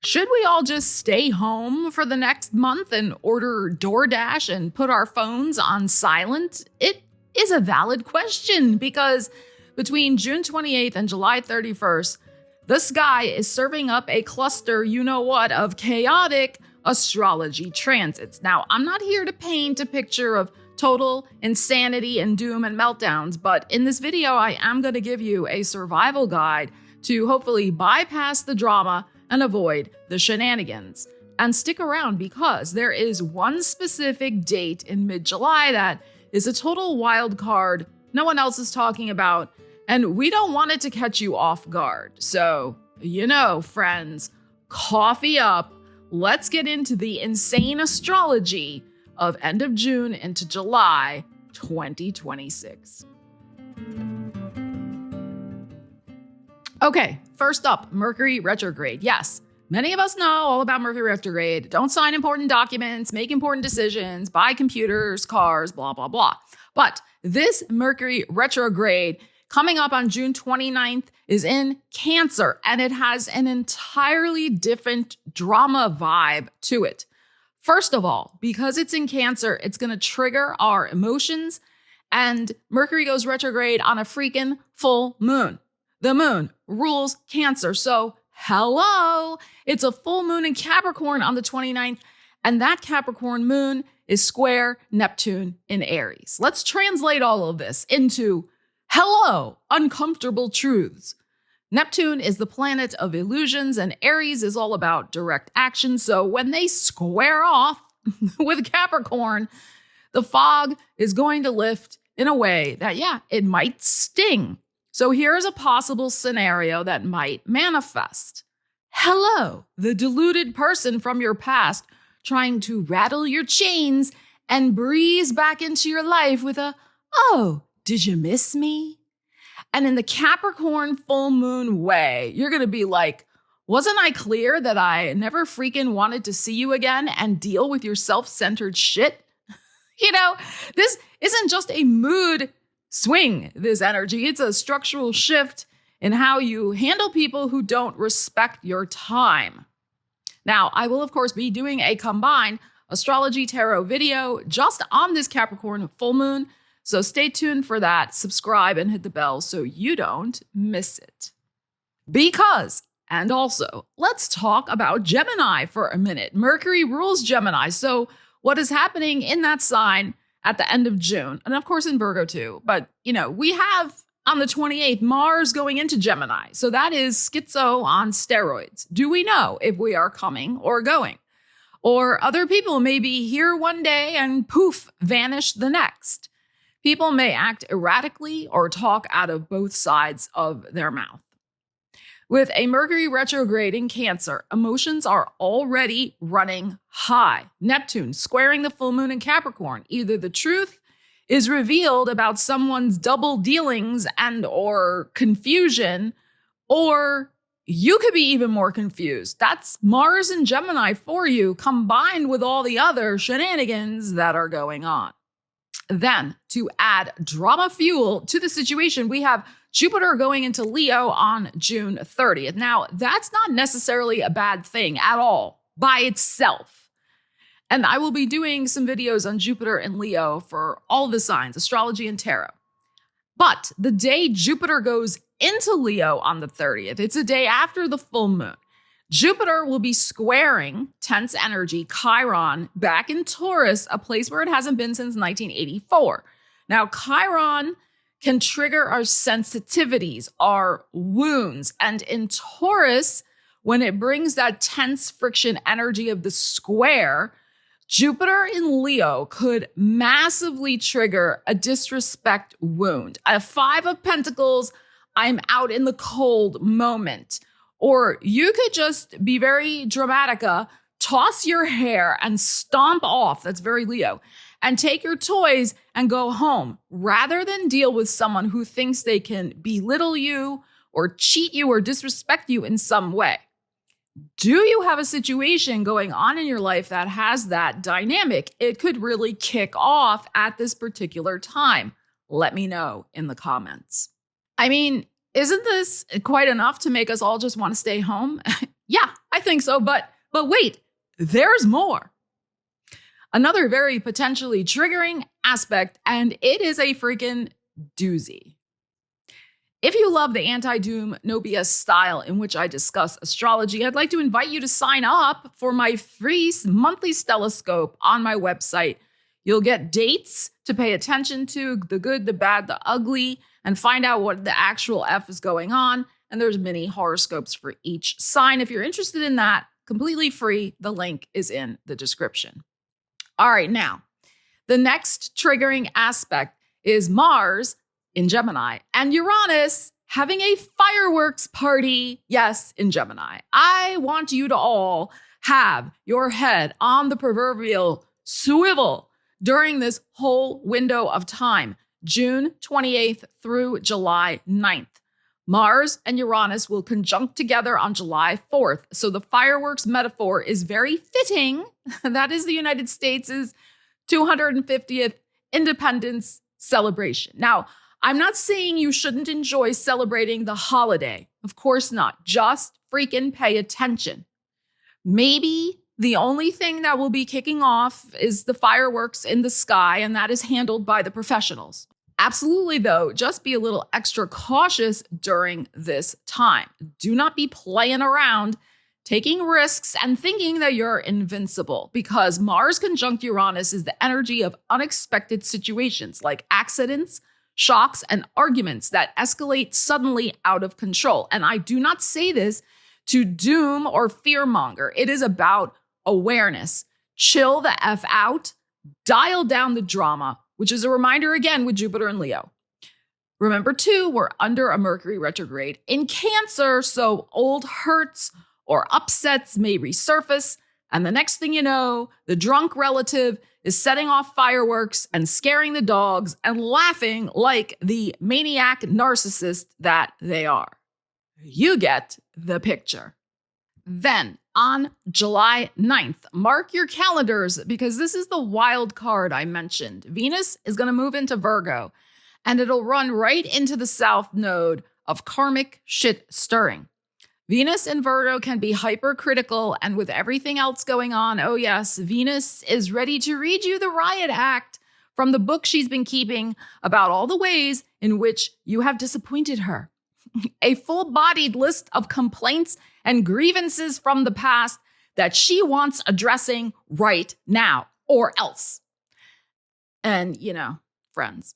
Should we all just stay home for the next month and order DoorDash and put our phones on silent? It is a valid question because between June 28th and July 31st, the sky is serving up a cluster, you know what, of chaotic astrology transits. Now, I'm not here to paint a picture of total insanity and doom and meltdowns, but in this video, I am going to give you a survival guide to hopefully bypass the drama and avoid the shenanigans. And stick around because there is one specific date in mid-July that is a total wild card no one else is talking about, and we don't want it to catch you off guard. So, friends, coffee up. Let's get into the insane astrology of end of June into July 2026. Okay, first up, Mercury retrograde. Yes, many of us know all about Mercury retrograde. Don't sign important documents, make important decisions, buy computers, cars, blah, blah, blah. But this Mercury retrograde coming up on June 29th is in Cancer, and it has an entirely different drama vibe to it. First of all, because it's in Cancer, it's going to trigger our emotions, and Mercury goes retrograde on a freaking full moon. The moon rules Cancer. So hello, it's a full moon in Capricorn on the 29th, and that Capricorn moon is square Neptune in Aries. Let's translate all of this into hello, uncomfortable truths. Neptune is the planet of illusions, and Aries is all about direct action. So when they square off with Capricorn, the fog is going to lift in a way that, it might sting. So here's a possible scenario that might manifest. Hello, the deluded person from your past trying to rattle your chains and breeze back into your life with a, "Oh, did you miss me?" And in the Capricorn full moon way, you're going to be like, "Wasn't I clear that I never freaking wanted to see you again and deal with your self-centered shit?" This isn't just a mood swing, this energy. It's a structural shift in how you handle people who don't respect your time. Now, I will, of course, be doing a combined astrology tarot video just on this Capricorn full moon. So stay tuned for that. Subscribe and hit the bell so you don't miss it. And also, let's talk about Gemini for a minute. Mercury rules Gemini. So what is happening in that sign at the end of June, and of course in Virgo too, but we have on the 28th, Mars going into Gemini. So that is schizo on steroids. Do we know if we are coming or going? Or other people may be here one day and poof, vanish the next. People may act erratically or talk out of both sides of their mouth. With a Mercury retrograde in Cancer, emotions are already running high. Neptune squaring the full moon in Capricorn. Either the truth is revealed about someone's double dealings and or confusion, or you could be even more confused. That's Mars and Gemini for you, combined with all the other shenanigans that are going on. Then, to add drama fuel to the situation, we have Jupiter going into Leo on June 30th. Now, that's not necessarily a bad thing at all by itself. And I will be doing some videos on Jupiter and Leo for all the signs, astrology and tarot. But the day Jupiter goes into Leo on the 30th, it's a day after the full moon. Jupiter will be squaring tense energy, Chiron, back in Taurus, a place where it hasn't been since 1984. Now, Chiron can trigger our sensitivities, our wounds. And in Taurus, when it brings that tense friction energy of the square, Jupiter in Leo could massively trigger a disrespect wound. A 5 of Pentacles, I'm out in the cold moment. Or you could just be very dramatica, toss your hair and stomp off. That's very Leo. And take your toys and go home rather than deal with someone who thinks they can belittle you or cheat you or disrespect you in some way. Do you have a situation going on in your life that has that dynamic? It could really kick off at this particular time. Let me know in the comments. I mean, isn't this quite enough to make us all just want to stay home? Yeah, I think so. But wait, there's more. Another very potentially triggering aspect, and it is a freaking doozy. If you love the anti-doom, no BS style in which I discuss astrology, I'd like to invite you to sign up for my free monthly stellascope on my website. You'll get dates to pay attention to, the good, the bad, the ugly, and find out what the actual F is going on. And there's mini horoscopes for each sign. If you're interested in that, completely free. The link is in the description. All right, now, the next triggering aspect is Mars in Gemini and Uranus having a fireworks party. Yes, in Gemini. I want you to all have your head on the proverbial swivel during this whole window of time, June 28th through July 9th. Mars and Uranus will conjunct together on July 4th. So the fireworks metaphor is very fitting. That is the United States' 250th independence celebration. Now, I'm not saying you shouldn't enjoy celebrating the holiday. Of course not. Just freaking pay attention. Maybe the only thing that will be kicking off is the fireworks in the sky, and that is handled by the professionals. Absolutely, though, just be a little extra cautious during this time. Do not be playing around, taking risks, and thinking that you're invincible, because Mars conjunct Uranus is the energy of unexpected situations like accidents, shocks, and arguments that escalate suddenly out of control. And I do not say this to doom or fearmonger. It is about awareness. Chill the F out, dial down the drama, which is a reminder again with Jupiter and Leo. Remember too, we're under a Mercury retrograde in Cancer, so old hurts or upsets may resurface. And the next thing you know, the drunk relative is setting off fireworks and scaring the dogs and laughing like the maniac narcissist that they are. You get the picture. Then on July 9th, mark your calendars because this is the wild card I mentioned. Venus is going to move into Virgo and it'll run right into the south node of karmic shit stirring. Venus in Virgo can be hypercritical, and with everything else going on, oh yes, Venus is ready to read you the riot act from the book she's been keeping about all the ways in which you have disappointed her. A full-bodied list of complaints and grievances from the past that she wants addressing right now, or else. And, friends,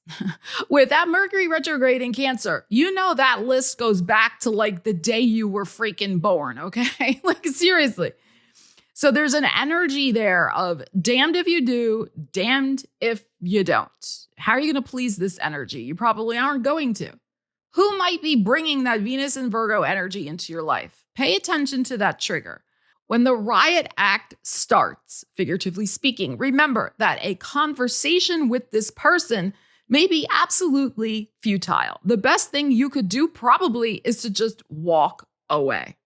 with that Mercury retrograde in Cancer, that list goes back to like the day you were freaking born, okay? Like seriously. So there's an energy there of damned if you do, damned if you don't. How are you going to please this energy? You probably aren't going to. Who might be bringing that Venus and Virgo energy into your life? Pay attention to that trigger. When the riot act starts, figuratively speaking, remember that a conversation with this person may be absolutely futile. The best thing you could do probably is to just walk away.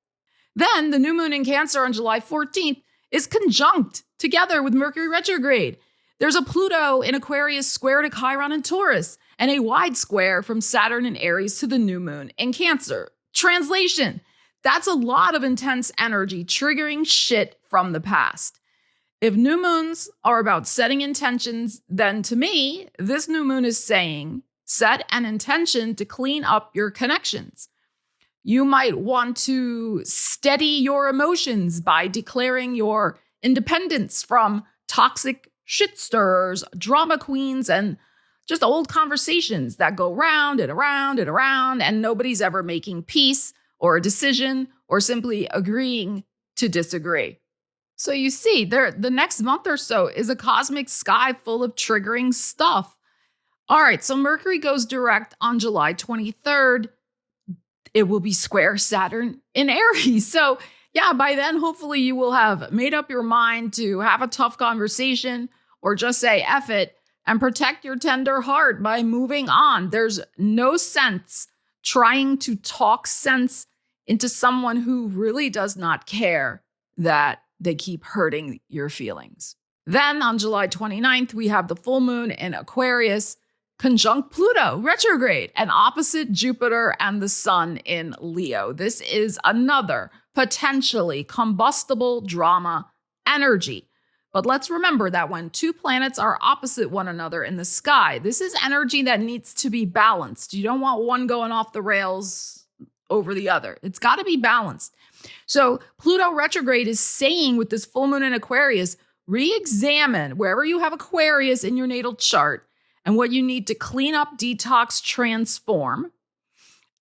Then the new moon in Cancer on July 14th is conjunct together with Mercury retrograde. There's a Pluto in Aquarius square to Chiron in Taurus, and a wide square from Saturn in Aries to the new moon in Cancer. Translation: that's a lot of intense energy triggering shit from the past. If new moons are about setting intentions, then to me, this new moon is saying, set an intention to clean up your connections. You might want to steady your emotions by declaring your independence from toxic shit stirrers, drama queens, and just old conversations that go round and around and around, and nobody's ever making peace or a decision or simply agreeing to disagree. So you see, the next month or so is a cosmic sky full of triggering stuff. All right, so Mercury goes direct on July 23rd. It will be square Saturn in Aries. So yeah, by then, hopefully you will have made up your mind to have a tough conversation or just say F it and protect your tender heart by moving on. There's no sense trying to talk sense into someone who really does not care that they keep hurting your feelings. Then on July 29th, we have the full moon in Aquarius, conjunct Pluto, retrograde, and opposite Jupiter and the sun in Leo. This is another potentially combustible drama energy. But let's remember that when two planets are opposite one another in the sky, this is energy that needs to be balanced. You don't want one going off the rails over the other. It's got to be balanced. So Pluto retrograde is saying with this full moon in Aquarius, re-examine wherever you have Aquarius in your natal chart and what you need to clean up, detox, transform.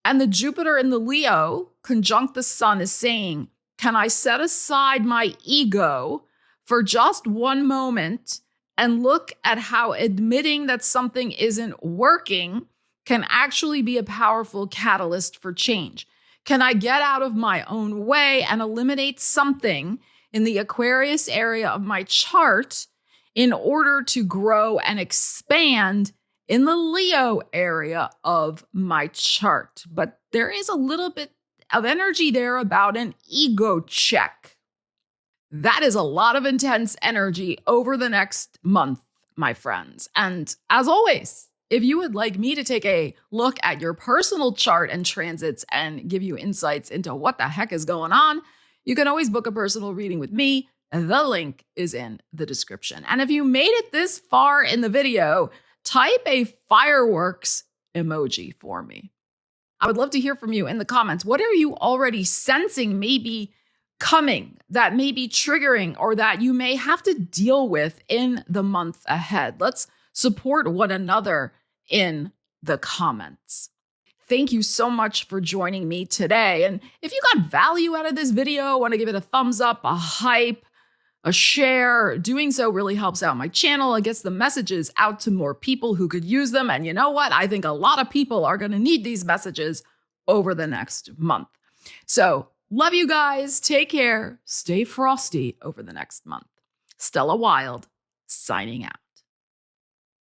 And the Jupiter in the Leo conjunct the sun is saying, can I set aside my ego for just one moment and look at how admitting that something isn't working can actually be a powerful catalyst for change? Can I get out of my own way and eliminate something in the Aquarius area of my chart in order to grow and expand in the Leo area of my chart? But there is a little bit of energy there about an ego check. That is a lot of intense energy over the next month, my friends. And as always, if you would like me to take a look at your personal chart and transits and give you insights into what the heck is going on, you can always book a personal reading with me. The link is in the description. And if you made it this far in the video, type a fireworks emoji for me. I would love to hear from you in the comments. What are you already sensing maybe coming, that may be triggering, or that you may have to deal with in the month ahead? Let's support one another in the comments. Thank you so much for joining me today. And if you got value out of this video, want to give it a thumbs up, a hype, a share, doing so really helps out my channel. It gets the messages out to more people who could use them. And you know what? I think a lot of people are going to need these messages over the next month. So love you guys. Take care. Stay frosty over the next month. Stella Wilde, signing out.